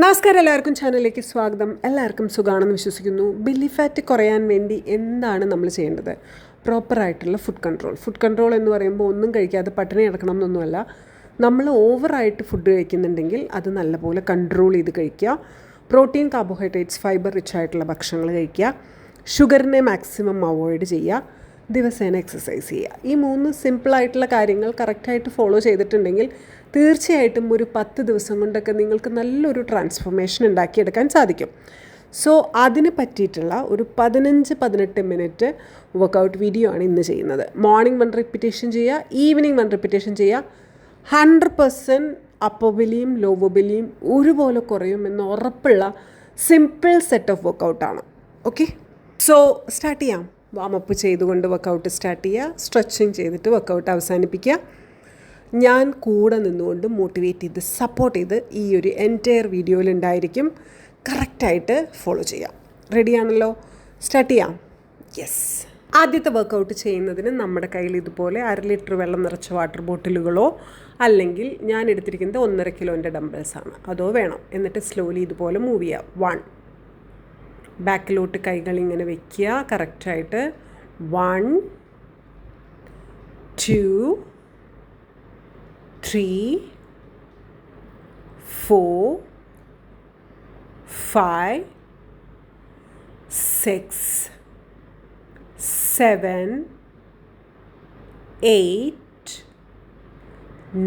നമസ്കാരം, എല്ലാവർക്കും ചാനലിലേക്ക് സ്വാഗതം. എല്ലാവർക്കും സുഖമാണെന്ന് വിശ്വസിക്കുന്നു. ബെല്ലി ഫാറ്റ് കുറയാൻ വേണ്ടി എന്താണ് നമ്മൾ ചെയ്യേണ്ടത്? പ്രോപ്പറായിട്ടുള്ള ഫുഡ് കൺട്രോൾ എന്ന് പറയുമ്പോൾ ഒന്നും കഴിക്കാതെ പട്ടിണി കിടക്കണം എന്നൊന്നുമല്ല. നമ്മൾ ഓവറായിട്ട് ഫുഡ് കഴിക്കുന്നുണ്ടെങ്കിൽ അത് നല്ലപോലെ കൺട്രോൾ ചെയ്ത് കഴിക്കുക. പ്രോട്ടീൻ, കാർബോഹൈഡ്രേറ്റ്സ്, ഫൈബർ റിച്ച് ആയിട്ടുള്ള ഭക്ഷണങ്ങൾ കഴിക്കുക. ഷുഗറിനെ മാക്സിമം അവോയ്ഡ് ചെയ്യുക. ദിവസേന എക്സസൈസ് ചെയ്യുക. ഈ 3 സിമ്പിളായിട്ടുള്ള കാര്യങ്ങൾ കറക്റ്റായിട്ട് ഫോളോ ചെയ്തിട്ടുണ്ടെങ്കിൽ തീർച്ചയായിട്ടും ഒരു 10 ദിവസം കൊണ്ടൊക്കെ നിങ്ങൾക്ക് നല്ലൊരു ട്രാൻസ്ഫോർമേഷൻ ഉണ്ടാക്കിയെടുക്കാൻ സാധിക്കും. സോ അതിന് പറ്റിയിട്ടുള്ള ഒരു 15-18 മിനിറ്റ് വർക്കൗട്ട് വീഡിയോ ആണ് ഇന്ന് ചെയ്യുന്നത്. മോർണിംഗ് 1 റിപ്പിറ്റേഷൻ ചെയ്യുക, ഈവനിങ് 1 റിപ്പിറ്റേഷൻ ചെയ്യുക. 100% അപ്പർ ബെല്ലിയും ലോവർ ബെല്ലിയും ഒരുപോലെ കുറയുമെന്ന് ഉറപ്പുള്ള സിമ്പിൾ സെറ്റ് ഓഫ് വർക്കൗട്ടാണ്. ഓക്കെ, സോ സ്റ്റാർട്ട് ചെയ്യാം. വാമപ്പ് ചെയ്തുകൊണ്ട് വർക്കൗട്ട് സ്റ്റാർട്ട് ചെയ്യുക. സ്ട്രെച്ചിങ് ചെയ്തിട്ട് വർക്കൗട്ട് അവസാനിപ്പിക്കുക. ഞാൻ കൂടെ നിന്നുകൊണ്ട് മോട്ടിവേറ്റ് ചെയ്ത് സപ്പോർട്ട് ചെയ്ത് ഈ ഒരു എൻറ്റയർ വീഡിയോയിലുണ്ടായിരിക്കും. കറക്റ്റായിട്ട് ഫോളോ ചെയ്യാം. റെഡിയാണല്ലോ? സ്റ്റാർട്ട് ചെയ്യാം. യെസ്. ആദ്യത്തെ വർക്കൗട്ട് ചെയ്യുന്നതിന് നമ്മുടെ കയ്യിൽ ഇതുപോലെ 1/2 ലിറ്റർ വെള്ളം നിറച്ച വാട്ടർ ബോട്ടിലുകളോ അല്ലെങ്കിൽ ഞാൻ എടുത്തിരിക്കുന്നത് 1.5 കിലോൻ്റെ ഡംബിൾസാണ്, അതോ വേണം. എന്നിട്ട് സ്ലോലി ഇതുപോലെ മൂവ് ചെയ്യുക. 1, ബാക്കിലോട്ട് കൈകൾ ഇങ്ങനെ വയ്ക്കുക കറക്റ്റായിട്ട്. 1, 2, 3, 4, 5, 6, 7, 8,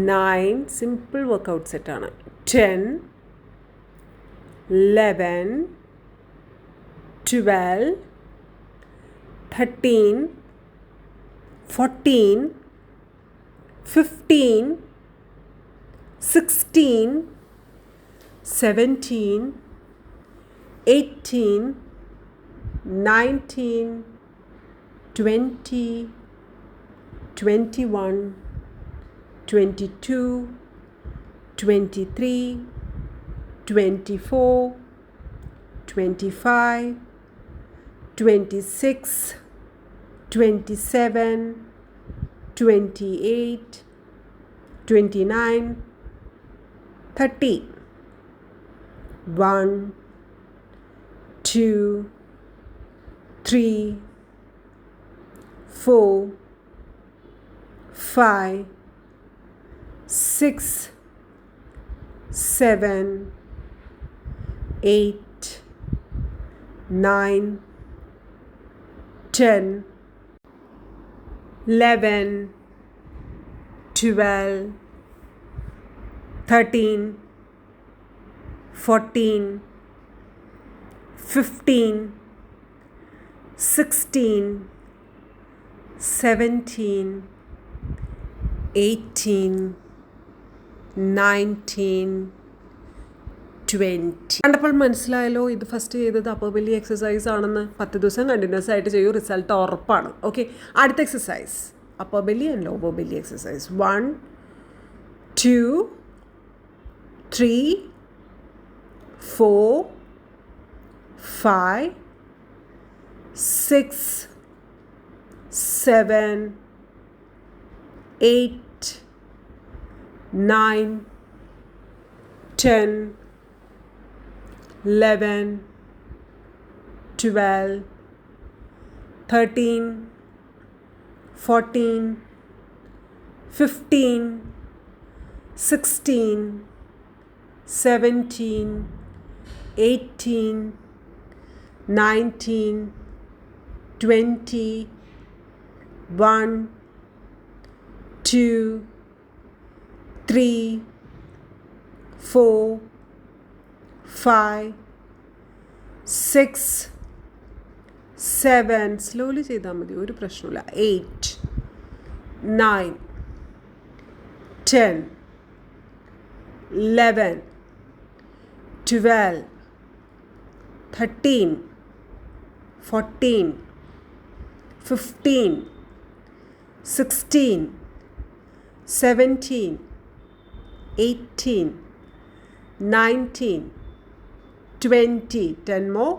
9. സിമ്പിൾ വർക്കൗട്ട് സെറ്റാണ്. 10, 11, 12, 13, 14, 15, 16, 17, 18, 19, 20, 21, 22, 23, 24, 25, 26, 27, 28, 29, 30. 1, 2, 3, 4, 5, 6, 7, 8, 9, 10, 11, 12, 13, 14, 15, 16, 17, 18, 19, 20. കണ്ടപ്പോൾ മനസ്സിലായല്ലോ, ഇത് ഫസ്റ്റ് ചെയ്തത് അപ്പർ ബെല്ലി എക്സസൈസ് ആണെന്ന്. 10 ദിവസം കണ്ടിന്യൂസ് ആയിട്ട് ചെയ്യൂ, റിസൾട്ട് ഉറപ്പാണ്. ഓക്കെ, അടുത്ത exercise upper belly and lower belly exercise. 1, 2, 3, 4, 5, 6, 7, 8, 9, 10, 11, 12, 13, 14, 15, 16, 17, 18, 19, 20, 1, 2, 3, 4, 5, 6, 7. Slowly ചെയ്താൽ മതി, ഒരു പ്രശ്നമില്ല. 8, 9, 10, 11, 12, 13, 14, 15, 16, 17, 18, 19, 20. 10 more.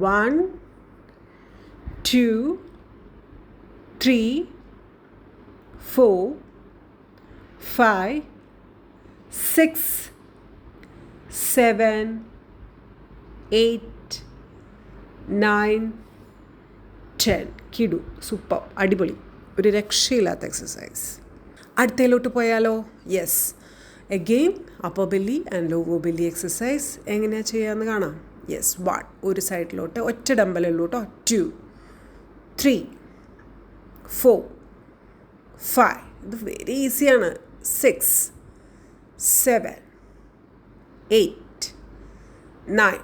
1, 2, 3, 4, 5, 6, 7, 8, 9, 10. കിടു, സൂപ്പർ, അടിപൊളി, ഒരു രക്ഷയില്ലാത്ത എക്സസൈസ്. അടുത്തയിലോട്ട് പോയാലോ? Yes, again upper belly and lower belly exercise. എങ്ങനെയാണ് ചെയ്യാമെന്ന് കാണാം. യെസ്, 1, ഒരു സൈഡിലോട്ട് ഒറ്റ ഡമ്പലുള്ളൂ കേട്ടോ. 2, 3, 4, 5, ഇത് വെരി ഈസിയാണ്. 6, 7, 8, 9,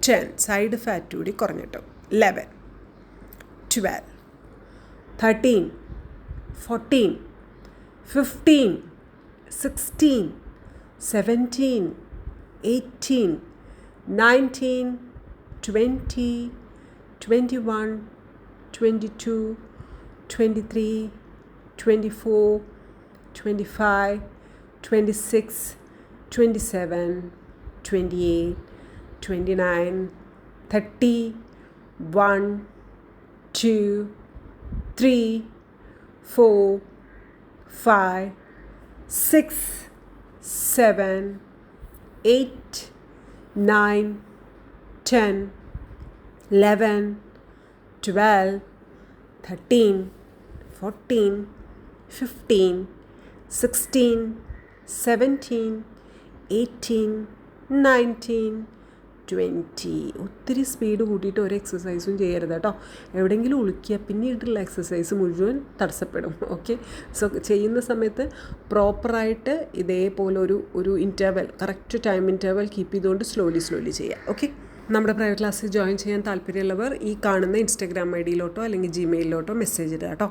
10, സൈഡ് ഫാറ്റ് കൂടി കുറഞ്ഞിട്ടും. 11, 12, 13, 14, 15, 16, 17, 18, 19, 20, 21, 22, 23, 24, 25, 26, 27, 28, 29, 30, 1, 2, 3, 4, 5, 6, 7, 8, 9, 10, 11, 12, 13, 14, 15, 16, 17, 18, 19, 20. ഒത്തിരി സ്പീഡ് കൂട്ടിയിട്ട് ഒരു എക്സസൈസും ചെയ്യരുത് കേട്ടോ. എവിടെയെങ്കിലും ഒളിക്കുക, പിന്നീടുള്ള എക്സസൈസ് മുഴുവൻ തടസ്സപ്പെടും. ഓക്കെ, സോ ചെയ്യുന്ന സമയത്ത് പ്രോപ്പറായിട്ട് ഇതേപോലെ ഒരു interval, correct time interval keep ചെയ്തുകൊണ്ട് സ്ലോലി ചെയ്യുക. ഓക്കെ, നമ്മുടെ പ്രൈവറ്റ് ക്ലാസ്സിൽ ജോയിൻ ചെയ്യാൻ താല്പര്യമുള്ളവർ ഈ കാണുന്ന ഇൻസ്റ്റാഗ്രാം ഐഡിയിലോട്ടോ അല്ലെങ്കിൽ ജിമെയിലിലോട്ടോ മെസ്സേജ് ഇടുക കേട്ടോ.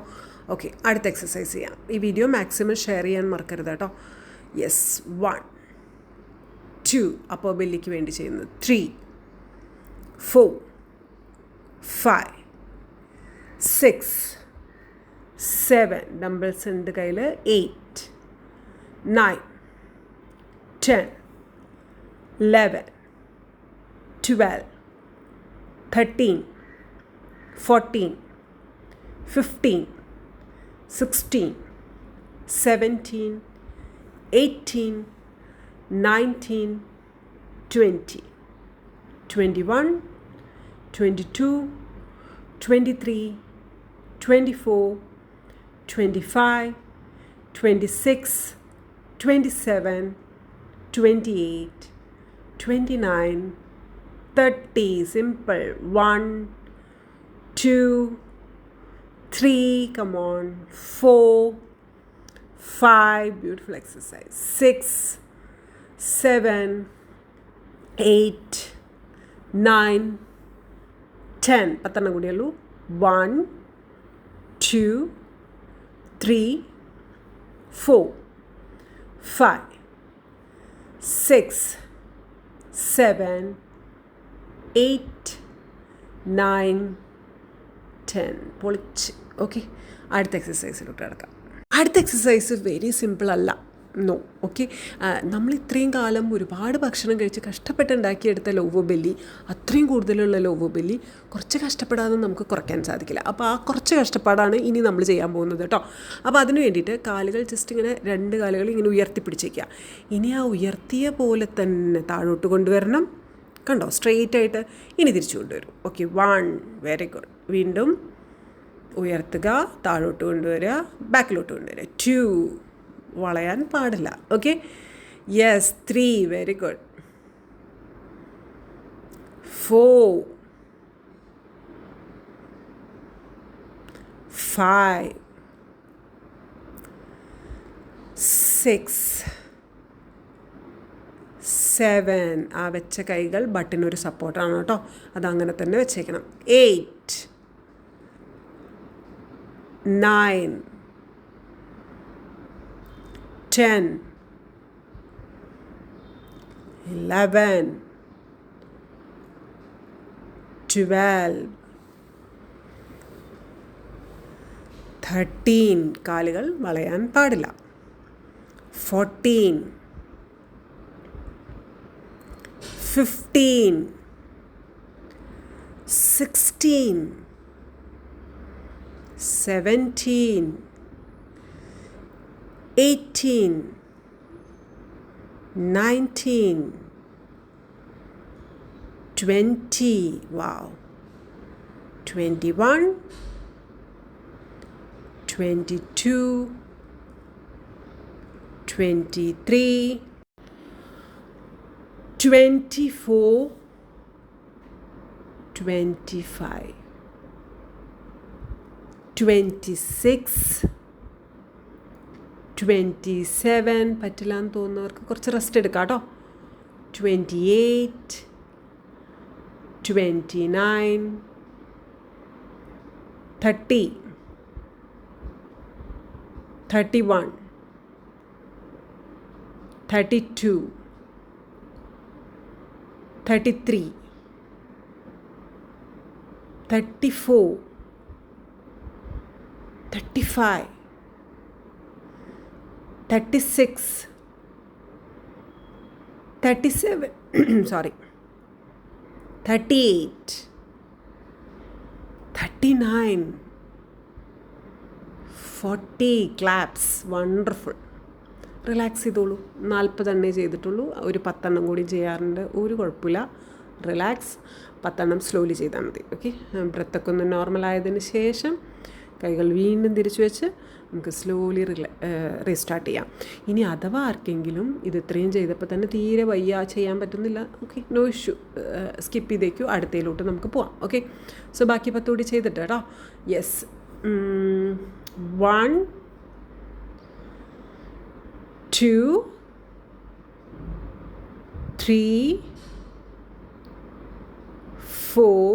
ഓക്കെ, അടുത്ത എക്സസൈസ് ചെയ്യാം. ഈ വീഡിയോ മാക്സിമം ഷെയർ ചെയ്യാൻ മറക്കരുത് കേട്ടോ. യെസ്, 1, 2 അപ്പർ ബെല്ലിക്ക് വേണ്ടി ചെയ്യുന്നത്. 3, 4, 5, 6, 7, ഡംബിൾസ് ഉണ്ട് കയ്യിൽ. 8, 9, 10, 11, 12, 13, 14, 15, 16, 17, 18, 19, 20, 21, 22, 23, 24, 25, 26, 27, 28, 29, 30. Simple. 1, 2, 3, come on, 4, 5, beautiful exercise, 6, 7, 8, 9, 10. പത്തെണ്ണം കൂടിയുള്ളൂ. 1, 2, 3, 4, 5, 6, 7, 8, 9, 10. പൊളിച്ച്. ഓക്കെ, അടുത്ത എക്സസൈസിലോട്ട് കിടക്കാം. അടുത്ത എക്സസൈസ് വെരി സിമ്പിൾ അല്ല, നോ. ഓക്കെ, നമ്മൾ ഇത്രയും കാലം ഒരുപാട് ഭക്ഷണം കഴിച്ച് കഷ്ടപ്പെട്ടുണ്ടാക്കിയെടുത്ത ലോവർ ബെല്ലി, അത്രയും കൂടുതലുള്ള ലോവർ ബെല്ലി കുറച്ച് കഷ്ടപ്പെടാതെ നമുക്ക് കുറയ്ക്കാൻ സാധിക്കില്ല. അപ്പോൾ ആ കുറച്ച് കഷ്ടപ്പാടാണ് ഇനി നമ്മൾ ചെയ്യാൻ പോകുന്നത് കേട്ടോ. അപ്പോൾ അതിന് വേണ്ടിയിട്ട് കാലുകൾ ജസ്റ്റ് ഇങ്ങനെ 2 കാലുകൾ ഇങ്ങനെ ഉയർത്തിപ്പിടിച്ചേക്കുക. ഇനി ആ ഉയർത്തിയ പോലെ തന്നെ താഴോട്ട് കൊണ്ടുവരണം. കണ്ടോ, സ്ട്രെയിറ്റ് ആയിട്ട്. ഇനി തിരിച്ചു കൊണ്ടുവരും. Okay, 1, very good. വീണ്ടും ഉയർത്തുക, താഴോട്ട് കൊണ്ടുവരിക, ബാക്കിലോട്ട് കൊണ്ടുവരിക. 2, വളയാൻ പാടില്ല. Okay, yes. 3, very good. 4, 5, 6, 7. ആ വെച്ച കൈകൾ ബട്ടിനൊരു സപ്പോർട്ടാണ് കേട്ടോ, അതങ്ങനെ തന്നെ വെച്ചേക്കണം. 8, 9, 10, 11, 12, 13. കാലുകൾ വളയാൻ പാടില്ല. 14, 15, 16, 17, 18, 19, 20, wow, 21, 22, 23, 24, 25, 26, 27, പറ്റില്ല എന്ന് തോന്നുന്നവർക്ക് കുറച്ച് റെസ്റ്റ് എടുക്കാം കേട്ടോ. 28, 29, 30, 31, 32, 33, 34, 35, 36, 37, sorry, 38, 39, 40, claps, wonderful. റിലാക്സ് ചെയ്തോളൂ. 40 എണ്ണേ ചെയ്തിട്ടുള്ളൂ, ഒരു 10 എണ്ണം കൂടി ചെയ്യാറുണ്ട്, ഒരു കുഴപ്പമില്ല. റിലാക്സ്, 10 എണ്ണം സ്ലോലി ചെയ്താൽ മതി. ഓക്കെ, ബ്രത്തൊക്കെ ഒന്ന് നോർമലായതിന് ശേഷം കൈകൾ വീണ്ടും തിരിച്ചു വെച്ച് നമുക്ക് സ്ലോലി റീസ്റ്റാർട്ട് ചെയ്യാം. ഇനി അഥവാ ആർക്കെങ്കിലും ഇത് ഇത്രയും ചെയ്തപ്പോൾ തന്നെ തീരെ വയ്യ, ചെയ്യാൻ പറ്റുന്നില്ല, ഓക്കെ, നോ ഇഷ്യൂ, സ്കിപ്പ് ചെയ്തേക്കൂ, അടുത്തയിലോട്ട് നമുക്ക് പോവാം. ഓക്കെ, സോ ബാക്കി 10 കൂടി ചെയ്തിട്ട് കേട്ടോ. യെസ്, 1, 2, 3, 4,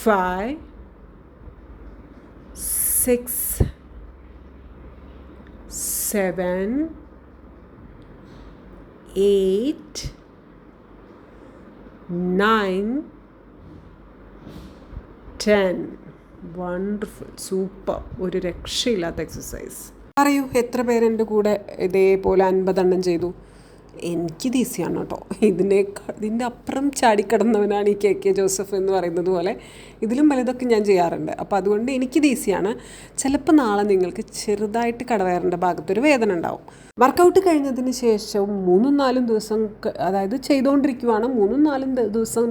5, 6, 7, 8, 9, 10. വണ്ടർഫുൾ, സൂപ്പർ, ഒരു രക്ഷയില്ലാത്ത എക്സസൈസ്. പറയൂ, എത്ര പേരെൻ്റെ കൂടെ ഇതേപോലെ 50 എണ്ണം ചെയ്തു? എനിക്കിത് ഈസിയാണ് കേട്ടോ. ഇതിൻ്റെ അപ്പുറം ചാടിക്കിടന്നവനാണ് ഈ കെ ജോസഫ് എന്ന് പറയുന്നത് പോലെ. ഇതിലും വലുതൊക്കെ ഞാൻ ചെയ്യാറുണ്ട്. അപ്പോൾ അതുകൊണ്ട് എനിക്കിത് ഈസിയാണ്. ചിലപ്പോൾ നാളെ നിങ്ങൾക്ക് ചെറുതായിട്ട് കടവയറിൻ്റെ ഭാഗത്തൊരു വേദന ഉണ്ടാവും. വർക്കൗട്ട് കഴിഞ്ഞതിന് ശേഷം 3-4 ദിവസം, അതായത് ചെയ്തുകൊണ്ടിരിക്കുവാണ്, 3-4 ദിവസം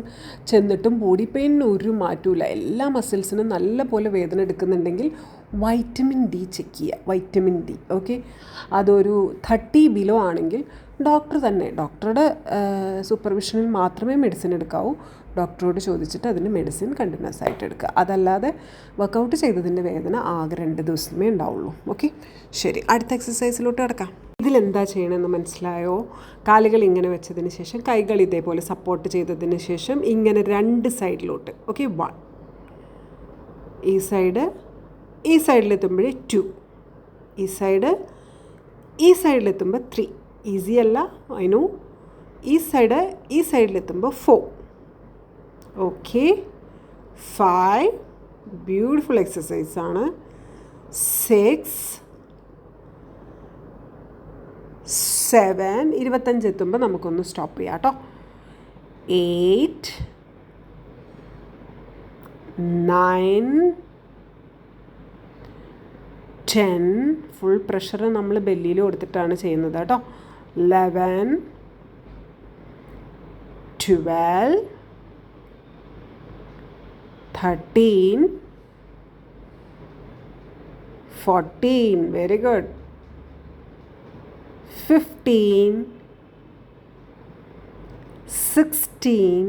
ചെന്നിട്ടും ബോഡി പെയിനിന് ഒരു മാറ്റമില്ല, എല്ലാ മസിൽസിനും നല്ല പോലെ വേദന എടുക്കുന്നുണ്ടെങ്കിൽ വൈറ്റമിൻ ഡി ചെക്ക് ചെയ്യുക. വൈറ്റമിൻ ഡി, ഓക്കെ, അതൊരു 30 ബിലോ ആണെങ്കിൽ ഡോക്ടറുടെ സൂപ്പർവിഷനിൽ മാത്രമേ മെഡിസിൻ എടുക്കാവൂ. ഡോക്ടറോട് ചോദിച്ചിട്ട് അതിന് മെഡിസിൻ കണ്ടിന്യൂസ് ആയിട്ട് എടുക്കുക. അതല്ലാതെ വർക്കൗട്ട് ചെയ്തതിൻ്റെ വേദന ആകെ 2 ദിവസമേ ഉണ്ടാവുള്ളൂ. ഓക്കെ, ശരി, അടുത്ത എക്സസൈസിലോട്ട് കിടക്കാം. ഇതിലെന്താ ചെയ്യണമെന്ന് മനസ്സിലായോ? കാലുകൾ ഇങ്ങനെ വെച്ചതിന് ശേഷം കൈകൾ ഇതേപോലെ സപ്പോർട്ട് ചെയ്തതിന് ശേഷം ഇങ്ങനെ 2 സൈഡിലോട്ട്. ഓക്കെ, 1, ഈ സൈഡിലെത്തുമ്പോഴേ 2, ഈ സൈഡിലെത്തുമ്പോൾ 3. ഈസി അല്ല, ഐ നോ. ഈ സൈഡിലെത്തുമ്പോൾ 4. Okay, 5, beautiful എക്സസൈസാണ്. 6, 7, 25 എത്തുമ്പോൾ നമുക്കൊന്ന് സ്റ്റോപ്പ് ചെയ്യാം കേട്ടോ. 8, 9, 10. ഫുൾ പ്രഷർ നമ്മൾ ബെല്ലിയിൽ കൊടുത്തിട്ടാണ് ചെയ്യുന്നത് കേട്ടോ. 11, 12, 13, 14, very good, 15, 16,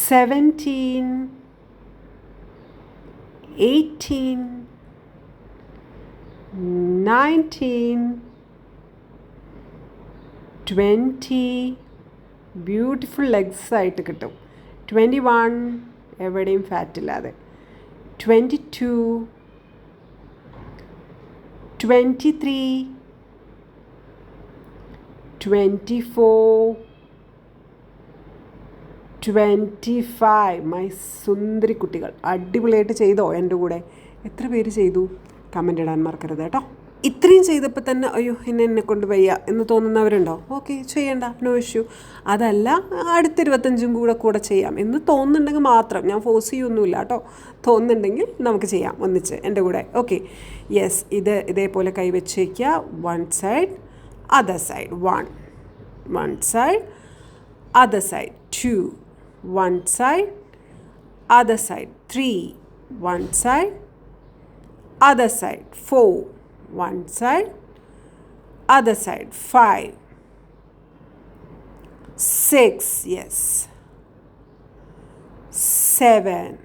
17, 18, 19, 20. ബ്യൂട്ടിഫുൾ ലെഗ്സ് ആയിട്ട് കിട്ടും. 21, എവിടെയും ഫാറ്റില്ലാതെ. 22, 23, 24, 25. മൈ സുന്ദരി കുട്ടികൾ, അടിപൊളിയായിട്ട് ചെയ്തോ എൻ്റെ കൂടെ? എത്ര പേര് ചെയ്തു? കമൻ്റ് ഇടാൻ മറക്കരുത് കേട്ടോ. ഇത്രയും ചെയ്തപ്പോൾ തന്നെ അയ്യോ എന്നെ കൊണ്ട് വയ്യ എന്ന് തോന്നുന്നവരുണ്ടോ? ഓക്കെ, ചെയ്യണ്ട, നോ ഇഷ്യൂ. അതല്ല, അടുത്ത 25 കൂടെ ചെയ്യാം എന്ന് തോന്നുന്നുണ്ടെങ്കിൽ മാത്രം, ഞാൻ ഫോഴ്സ് ചെയ്യൊന്നുമില്ല കേട്ടോ. തോന്നുന്നുണ്ടെങ്കിൽ നമുക്ക് ചെയ്യാം ഒന്നിച്ച് എൻ്റെ കൂടെ. Okay, yes. ഇതേപോലെ കൈവച്ച് വയ്ക്കുക. One side, other side, one side, other side, 2, one side, other side, 3, one side, other side, 4, one side, other side, 5, 6, yes, 7,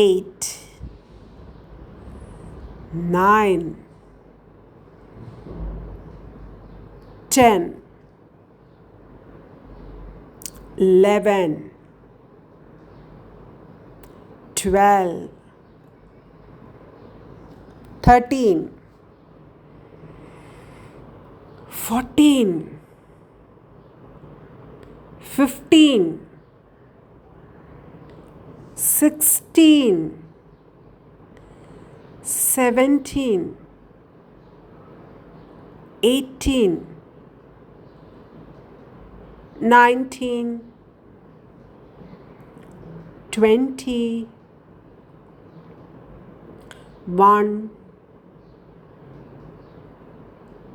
8, 9, 10, 11, 12, 13, 14, 15, 16, 17, 18, 19, 20, 1,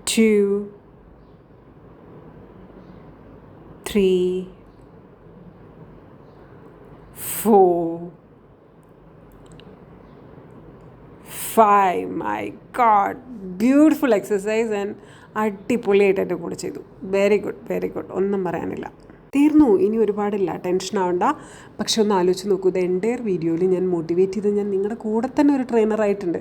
2, 3, 4, 5. My God, beautiful exercise and അടിപൊളിയായിട്ട് എൻ്റെ കൂടെ ചെയ്തു. Very good, very good. ഒന്നും പറയാനില്ല. തീർന്നു, ഇനി ഒരുപാടില്ല, ടെൻഷൻ ആവണ്ട. പക്ഷെ ഒന്ന് ആലോചിച്ച് നോക്കൂ, ഇത് എൻ്റെയർ വീഡിയോയിൽ ഞാൻ മോട്ടിവേറ്റ് ചെയ്ത് ഞാൻ നിങ്ങളുടെ കൂടെ തന്നെ ഒരു ട്രെയിനറായിട്ടുണ്ട്.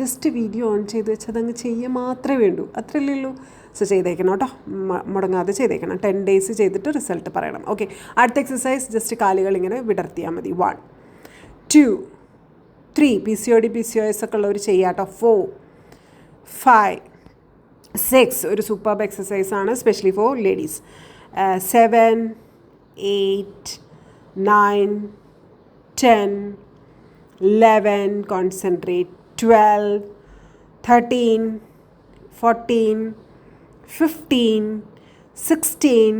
ജസ്റ്റ് വീഡിയോ ഓൺ ചെയ്ത് വെച്ച് അതങ്ങ് ചെയ്യുക മാത്രമേ വേണ്ടൂ, അത്രയല്ലേ ഉള്ളൂ. സോ ചെയ്തേക്കണം കേട്ടോ, മുടങ്ങാതെ ചെയ്തേക്കണം. 10 days ചെയ്തിട്ട് റിസൾട്ട് പറയണം. ഓക്കെ, അടുത്ത എക്സസൈസ് ജസ്റ്റ് കാലുകൾ ഇങ്ങനെ വിടർത്തിയാൽ മതി. 1, 2, 3. PCOS ഒക്കെ ഉള്ളവർ ചെയ്യാം കേട്ടോ. 4, 5, 6. ഒരു സൂപ്പർബ് എക്സസൈസ് ആണ്, specially for ladies. 7, 8, 9, 10, 11. Concentrate. 12, 13, 14, 15, 16,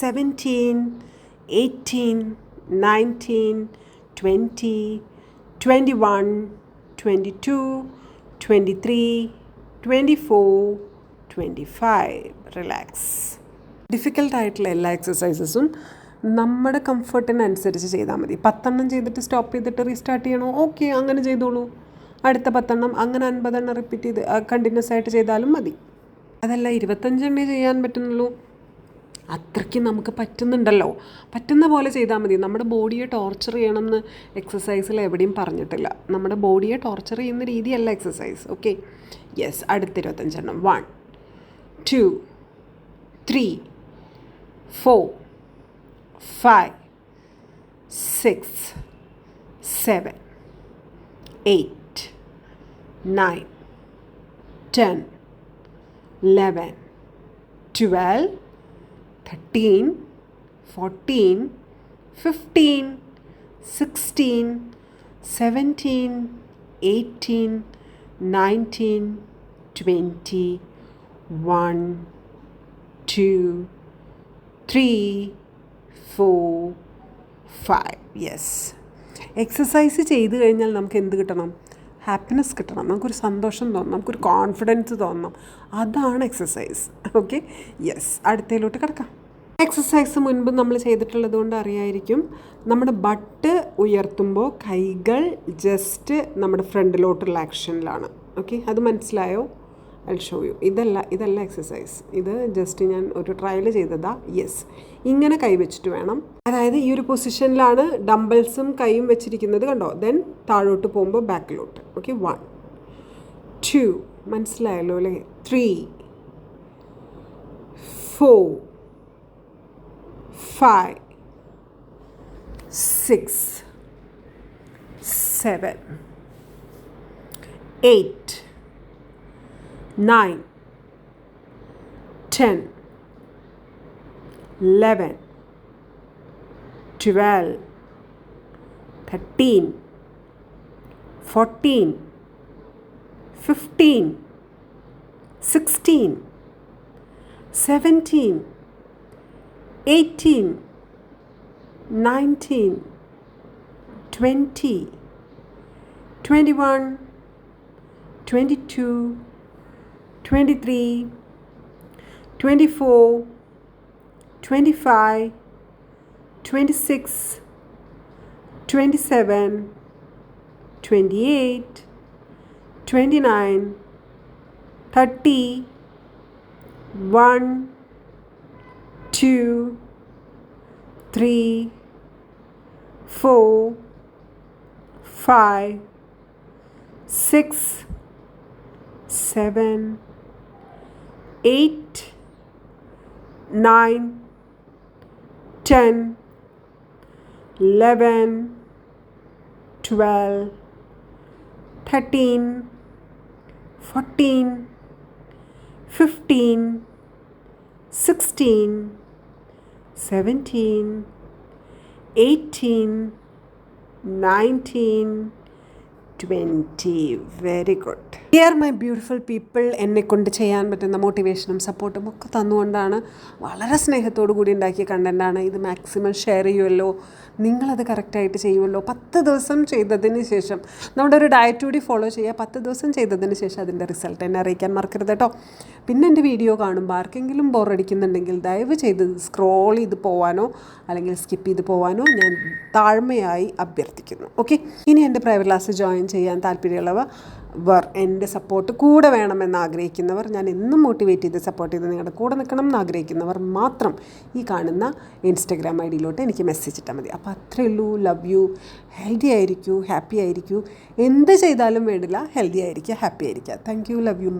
17, 18, 19, 20, 21, 22, 23, 24, 25. Relax. ഡിഫിക്കൽട്ടായിട്ടുള്ള എല്ലാ എക്സസൈസസും നമ്മുടെ കംഫർട്ടിനനുസരിച്ച് ചെയ്താൽ മതി. 10 ചെയ്തിട്ട് സ്റ്റോപ്പ് ചെയ്തിട്ട് റീസ്റ്റാർട്ട് ചെയ്യണോ? ഓക്കെ, അങ്ങനെ ചെയ്തോളൂ. അടുത്ത 10 അങ്ങനെ 50 റിപ്പീറ്റ് ചെയ്ത് കണ്ടിന്യൂസ് ആയിട്ട് ചെയ്താലും മതി. അതല്ല 25 ചെയ്യാൻ പറ്റുന്നുള്ളൂ, അത്രയ്ക്ക് നമുക്ക് പറ്റുന്നുണ്ടല്ലോ, പറ്റുന്ന പോലെ ചെയ്താൽ മതി. നമ്മുടെ ബോഡിയെ ടോർച്ചർ ചെയ്യണമെന്ന് എക്സസൈസിൽ എവിടെയും പറഞ്ഞിട്ടില്ല. നമ്മുടെ ബോഡിയെ ടോർച്ചർ ചെയ്യുന്ന രീതിയല്ല എക്സസൈസ്. Okay, yes. അടുത്ത 25. 1, 2, 3, 4, 5, 6, 7, 8, 9, 10, 11, 12, 13, 14, 15, 16, 17, 18, 19, 20, 1, 2, 3, 4, 5. യെസ്. എക്സസൈസ് ചെയ്ത് കഴിഞ്ഞാൽ നമുക്ക് എന്ത് കിട്ടണം? ഹാപ്പിനെസ് കിട്ടണം, നമുക്കൊരു സന്തോഷം തോന്നണം, നമുക്കൊരു കോൺഫിഡൻസ് തോന്നണം. അതാണ് എക്സസൈസ്. Okay, yes. അടുത്തതിലോട്ട് കിടക്കാം. എക്സസൈസ് മുൻപ് നമ്മൾ ചെയ്തിട്ടുള്ളത് കൊണ്ട് അറിയായിരിക്കും. നമ്മുടെ ബട്ട് ഉയർത്തുമ്പോൾ കൈകൾ ജസ്റ്റ് നമ്മുടെ ഫ്രണ്ടിലോട്ടുള്ള ആക്ഷനിലാണ്. ഓക്കെ, അത് മനസ്സിലായോ? I show you. ഇതല്ല എക്സസൈസ്, ഇത് ജസ്റ്റ് ഞാൻ ഒരു ട്രയൽ ചെയ്തതാ. യെസ്, ഇങ്ങനെ കൈ വെച്ചിട്ട് വേണം, അതായത് ഈ ഒരു പൊസിഷനിലാണ് ഡംബിൾസും കൈയും വെച്ചിരിക്കുന്നത്, കണ്ടോ? ദെൻ താഴോട്ട് പോകുമ്പോൾ ബാക്കിലോട്ട്. ഓക്കെ, 1, 2, മനസ്സിലായല്ലോ അല്ലേ? 3, 4, 5, 6, 7, 8, 9, 10, 11, 12, 13, 14, 15, 16, 17, 18, 19, 20, 21, 22, 23, 24, 25, 26, 27, 28, 29, 30, 1, 2, 3, 4, 5, 6, 7, 8, 9, 10, 11, 12, 13, 14, 15, 16, 17, 18, 19, 20. Very good. Dear my beautiful people, എന്നെക്കൊണ്ട് ചെയ്യാൻ പറ്റുന്ന മോട്ടിവേഷനും സപ്പോർട്ടും ഒക്കെ തന്നുകൊണ്ടാണ് വളരെ സ്നേഹത്തോടു കൂടി ഉണ്ടാക്കിയ കണ്ടൻറ്റാണ് ഇത്. മാക്സിമം ഷെയർ ചെയ്യുമല്ലോ, നിങ്ങളത് കറക്റ്റായിട്ട് ചെയ്യുമല്ലോ. 10 ദിവസം ചെയ്തതിന് ശേഷം നമ്മുടെ ഒരു ഡയറ്റ് കൂടി ഫോളോ ചെയ്യുക. 10 ദിവസം ചെയ്തതിന് ശേഷം അതിൻ്റെ റിസൾട്ട് എന്നെ അറിയിക്കാൻ മറക്കരുത് കേട്ടോ. പിന്നെ എൻ്റെ വീഡിയോ കാണുമ്പോൾ ആർക്കെങ്കിലും ബോറടിക്കുന്നുണ്ടെങ്കിൽ ദയവ് ചെയ്ത് സ്ക്രോൾ ചെയ്ത് പോവാനോ അല്ലെങ്കിൽ സ്കിപ്പ് ചെയ്ത് പോവാനോ ഞാൻ താഴ്മയായി അഭ്യർത്ഥിക്കുന്നു. ഓക്കെ, ഇനി എൻ്റെ പ്രൈവറ്റ് ക്ലാസ് ജോയിൻ ചെയ്യാൻ താല്പര്യമുള്ളവർ എൻ്റെ സപ്പോർട്ട് കൂടെ വേണമെന്ന് ആഗ്രഹിക്കുന്നവർ, ഞാൻ എന്നും മോട്ടിവേറ്റ് ചെയ്ത് സപ്പോർട്ട് ചെയ്ത് നിങ്ങളുടെ കൂടെ നിൽക്കണം എന്ന് ആഗ്രഹിക്കുന്നവർ മാത്രം ഈ കാണുന്ന ഇൻസ്റ്റഗ്രാം ഐഡിയിലോട്ട് എനിക്ക് മെസ്സേജ് ഇട്ടാൽ മതി. അപ്പോൾ അത്രയേ ഉള്ളൂ. Love you. ഹെൽത്തി ആയിരിക്കൂ, ഹാപ്പി ആയിരിക്കൂ. എന്ത് ചെയ്താലും വേണ്ടില്ല, ഹെൽത്തി ആയിരിക്കുക, ഹാപ്പി ആയിരിക്കുക. Thank you. Love U.